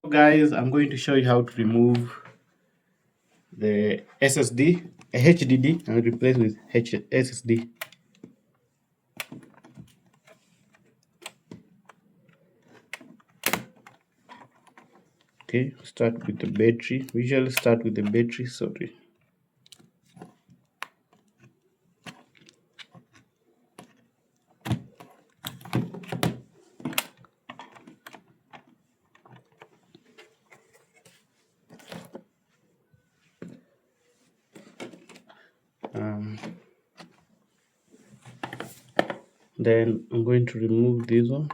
Guys, I'm going to show you how to remove the SSD, HDD, and replace with SSD. Okay, start with the battery. We usually start with the battery. Sorry. Then I'm going to remove this one.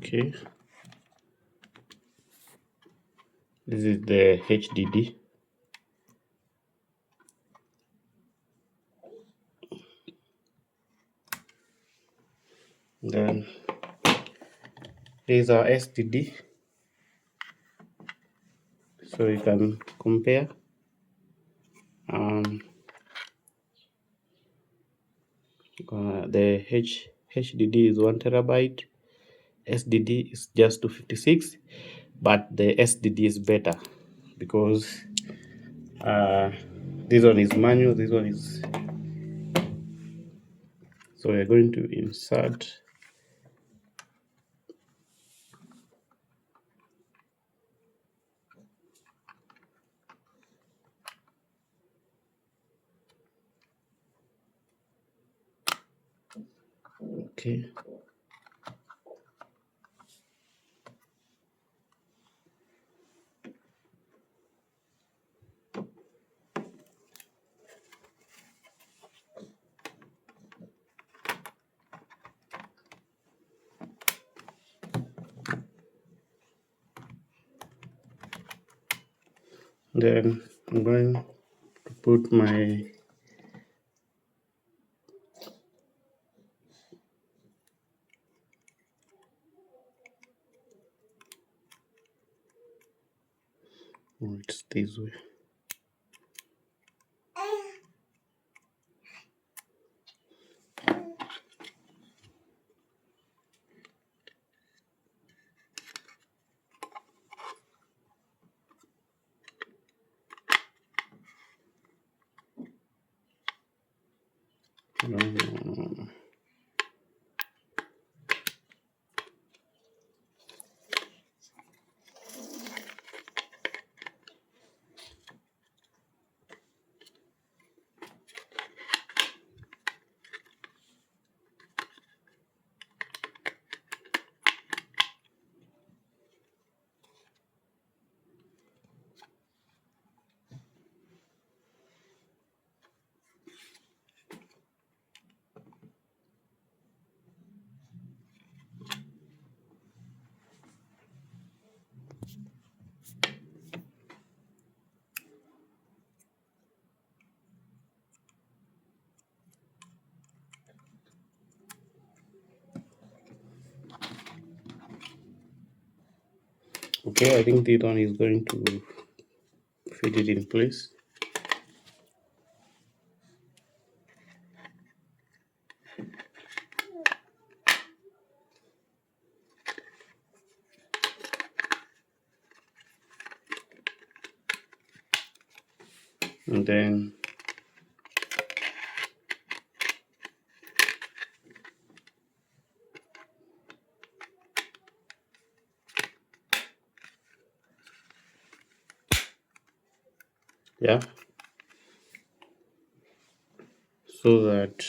Okay, this is the HDD. Then here's our SDD, so you can compare. The HDD is 1 terabyte, SDD is just 256, but the SDD is better because this one is manual, this one is. So we're going to insert okay. Then I'm going to put my it's this way. No. Okay, I think this one is going to fit it in place. And then yeah, so that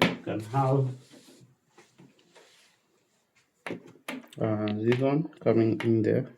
you can have this one coming in there.